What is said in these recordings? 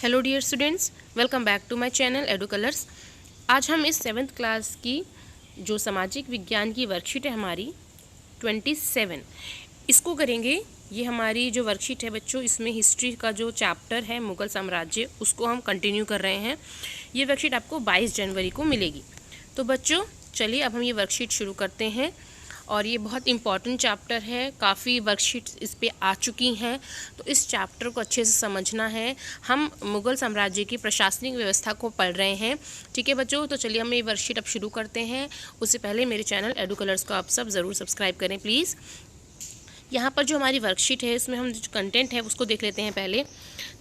Hello dear students, welcome back to my channel Edu Colours. आज हम इस 7th class की जो सामाजिक विज्ञान की वर्कशीट है हमारी 27 इसको करेंगे। ये हमारी जो वर्कशीट है बच्चों, इसमें हिस्ट्री का जो चैप्टर है मुगल साम्राज्य उसको हम कंटिन्यू कर रहे हैं। ये वर्कशीट आपको 22 जनवरी को मिलेगी। तो बच्चों चलिए अब हम ये वर्कशीट शुरू करते हैं। और ये बहुत इम्पॉर्टेंट चैप्टर है, काफ़ी वर्कशीट्स इस पे आ चुकी हैं, तो इस चैप्टर को अच्छे से समझना है। हम मुग़ल साम्राज्य की प्रशासनिक व्यवस्था को पढ़ रहे हैं। ठीक है बच्चों, तो चलिए हम ये वर्कशीट अब शुरू करते हैं। उससे पहले मेरे चैनल एडू कलर्स को आप सब ज़रूर सब्सक्राइब करें प्लीज़। यहाँ पर जो हमारी वर्कशीट है इसमें हम जो कंटेंट है उसको देख लेते हैं पहले।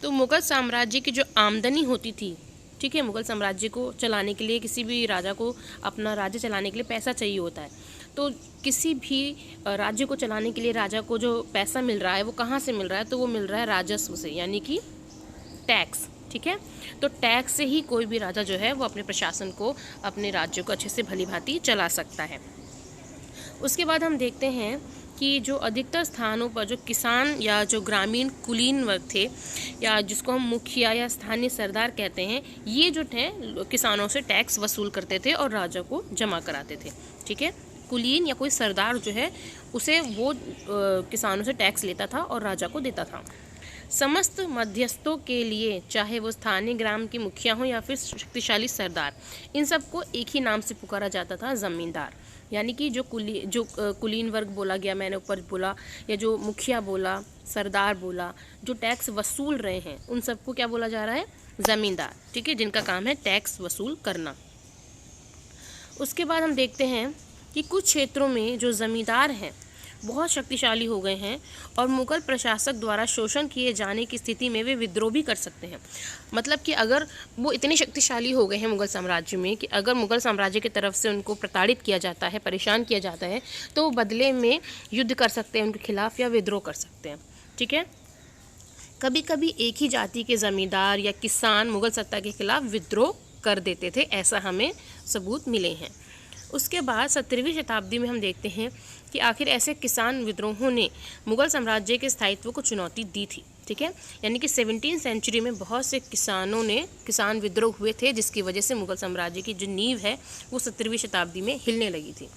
तो मुग़ल साम्राज्य की जो आमदनी होती थी, ठीक है, मुग़ल साम्राज्य को चलाने के लिए, किसी भी राजा को अपना राज्य चलाने के लिए पैसा चाहिए होता है। तो किसी भी राज्य को चलाने के लिए राजा को जो पैसा मिल रहा है वो कहाँ से मिल रहा है? तो वो मिल रहा है राजस्व से, यानी कि टैक्स। ठीक है, तो टैक्स से ही कोई भी राजा जो है वो अपने प्रशासन को, अपने राज्य को अच्छे से भली भांति चला सकता है। उसके बाद हम देखते हैं कि जो अधिकतर स्थानों पर जो किसान या जो ग्रामीण कुलीन वर्ग थे, या जिसको हम मुखिया या स्थानीय सरदार कहते हैं, ये जो थे किसानों से टैक्स वसूल करते थे और राजा को जमा कराते थे। ठीक है, कुलीन या कोई सरदार जो है उसे वो किसानों से टैक्स लेता था और राजा को देता था। समस्त मध्यस्थों के लिए, चाहे वो स्थानीय ग्राम के मुखिया हो या फिर शक्तिशाली सरदार, इन सबको एक ही नाम से पुकारा जाता था, ज़मींदार। यानी कि जो कुलीन वर्ग बोला गया, मैंने ऊपर बोला, या जो मुखिया बोला, सरदार बोला, जो टैक्स वसूल रहे हैं उन सबको क्या बोला जा रहा है? ज़मींदार। ठीक है, जिनका काम है टैक्स वसूल करना। उसके बाद हम देखते हैं कि कुछ क्षेत्रों में जो ज़मींदार हैं बहुत शक्तिशाली हो गए हैं और मुग़ल प्रशासक द्वारा शोषण किए जाने की स्थिति में वे विद्रोह भी कर सकते हैं। मतलब कि अगर वो इतने शक्तिशाली हो गए हैं मुग़ल साम्राज्य में कि अगर मुग़ल साम्राज्य की तरफ से उनको प्रताड़ित किया जाता है, परेशान किया जाता है, तो वो बदले में युद्ध कर सकते हैं उनके खिलाफ़ या विद्रोह कर सकते हैं। ठीक है, कभी कभी एक ही जाति के ज़मींदार या किसान मुग़ल सत्ता के खिलाफ विद्रोह कर देते थे, ऐसा हमें सबूत मिले हैं। उसके बाद 17वीं शताब्दी में हम देखते हैं कि आखिर ऐसे किसान विद्रोहों ने मुग़ल साम्राज्य के स्थायित्व को चुनौती दी थी। ठीक है, यानी कि 17वीं सेंचुरी में बहुत से किसान विद्रोह हुए थे, जिसकी वजह से मुग़ल साम्राज्य की जो नींव है वो 17वीं शताब्दी में हिलने लगी थी।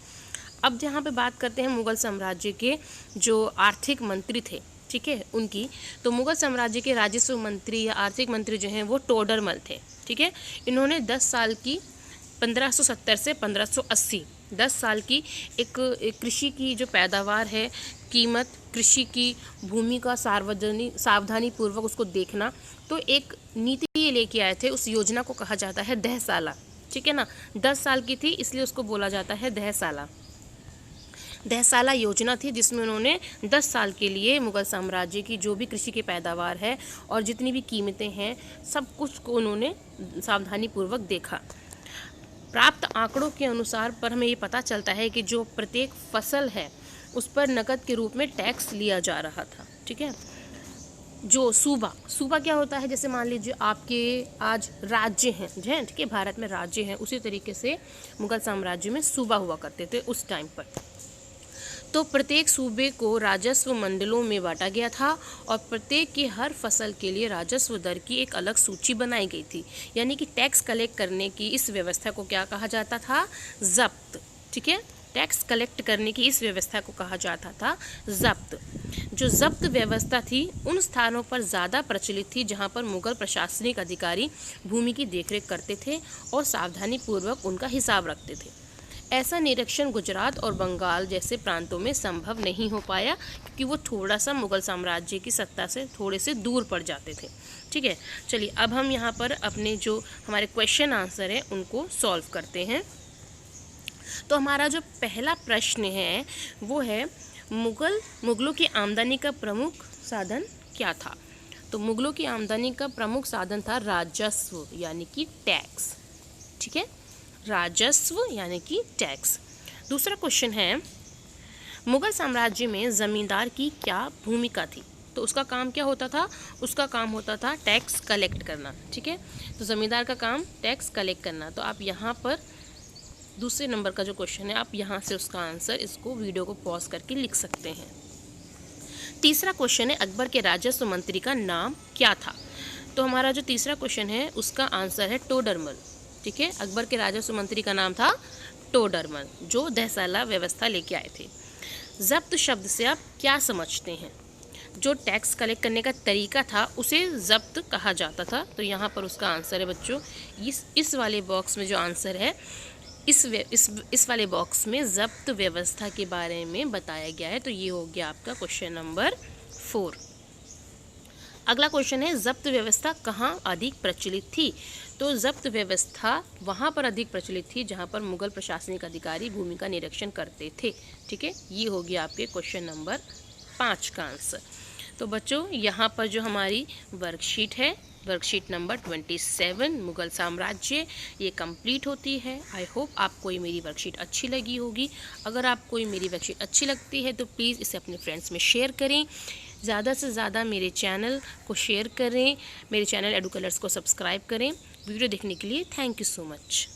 अब यहाँ पे बात करते हैं मुग़ल साम्राज्य के जो आर्थिक मंत्री थे, ठीक है, उनकी। तो मुग़ल साम्राज्य के राजस्व मंत्री या आर्थिक मंत्री जो हैं वो टोडरमल थे। ठीक है, इन्होंने 10 साल की 1570 से 1580 10 साल की एक कृषि की जो पैदावार है, कीमत, कृषि की भूमि का सावधानी पूर्वक उसको देखना, तो एक नीति ये लेके आए थे। उस योजना को कहा जाता है दहसाला। ठीक है ना, 10 साल की थी इसलिए उसको बोला जाता है दहसाला। दहसाला योजना थी जिसमें उन्होंने 10 साल के लिए मुग़ल साम्राज्य की जो भी कृषि की पैदावार है और जितनी भी कीमतें हैं सब कुछ को उन्होंने सावधानीपूर्वक देखा। प्राप्त आंकड़ों के अनुसार पर हमें ये पता चलता है कि जो प्रत्येक फसल है उस पर नकद के रूप में टैक्स लिया जा रहा था। ठीक है, जो सूबा क्या होता है? जैसे मान लीजिए आपके आज राज्य हैं, ठीक है, भारत में राज्य हैं, उसी तरीके से मुग़ल साम्राज्य में सूबा हुआ करते थे उस टाइम पर। तो प्रत्येक सूबे को राजस्व मंडलों में बांटा गया था और प्रत्येक की हर फसल के लिए राजस्व दर की एक अलग सूची बनाई गई थी। यानी कि टैक्स कलेक्ट करने की इस व्यवस्था को क्या कहा जाता था? जब्त। ठीक है, टैक्स कलेक्ट करने की इस व्यवस्था को कहा जाता था जब्त। जो जब्त व्यवस्था थी उन स्थानों पर ज़्यादा प्रचलित थी जहाँ पर मुग़ल प्रशासनिक अधिकारी भूमि की देखरेख करते थे और सावधानीपूर्वक उनका हिसाब रखते थे। ऐसा निरीक्षण गुजरात और बंगाल जैसे प्रांतों में संभव नहीं हो पाया क्योंकि वो थोड़ा सा मुग़ल साम्राज्य की सत्ता से थोड़े से दूर पड़ जाते थे। ठीक है, चलिए अब हम यहाँ पर अपने जो हमारे क्वेश्चन आंसर है उनको सॉल्व करते हैं। तो हमारा जो पहला प्रश्न है वो है, मुग़लों की आमदनी का प्रमुख साधन क्या था? तो मुग़लों की आमदनी का प्रमुख साधन था राजस्व, यानी कि टैक्स। ठीक है, राजस्व यानी कि टैक्स। दूसरा क्वेश्चन है, मुग़ल साम्राज्य में ज़मींदार की क्या भूमिका थी? तो उसका काम क्या होता था? उसका काम होता था टैक्स कलेक्ट करना। ठीक है, तो ज़मींदार का काम टैक्स कलेक्ट करना। तो आप यहाँ पर दूसरे नंबर का जो क्वेश्चन है, आप यहाँ से उसका आंसर, इसको वीडियो को पॉज करके लिख सकते हैं। तीसरा क्वेश्चन है, अकबर के राजस्व मंत्री का नाम क्या था? तो हमारा जो तीसरा क्वेश्चन है उसका आंसर है टोडरमल। ठीक है, अकबर के राजस्व मंत्री का नाम था टोडरमल, जो दहसाला व्यवस्था लेके आए थे। जब्त शब्द से आप क्या समझते हैं? जो टैक्स कलेक्ट करने का तरीका था उसे जब्त कहा जाता था। तो यहाँ पर उसका आंसर है बच्चों, इस वाले बॉक्स में जो आंसर है, इस वाले बॉक्स में जब्त व्यवस्था के बारे में बताया गया है। तो ये हो गया आपका क्वेश्चन नंबर 4। अगला क्वेश्चन है, जब्त व्यवस्था कहाँ अधिक प्रचलित थी? तो जब्त व्यवस्था वहाँ पर अधिक प्रचलित थी जहाँ पर मुगल प्रशासनिक अधिकारी भूमि का निरीक्षण करते थे। ठीक है, ये हो गया आपके क्वेश्चन नंबर 5 का आंसर। तो बच्चों यहाँ पर जो हमारी वर्कशीट है, वर्कशीट नंबर 27 मुगल साम्राज्य, ये कंप्लीट होती है। आई होप आपको ये मेरी वर्कशीट अच्छी लगी होगी। अगर आपको ये मेरी वर्कशीट अच्छी लगती है तो प्लीज़ इसे अपने फ्रेंड्स में शेयर करें, ज़्यादा से ज़्यादा मेरे चैनल को शेयर करें, मेरे चैनल एडू कलर्स को सब्सक्राइब करें। वीडियो देखने के लिए थैंक यू सो मच।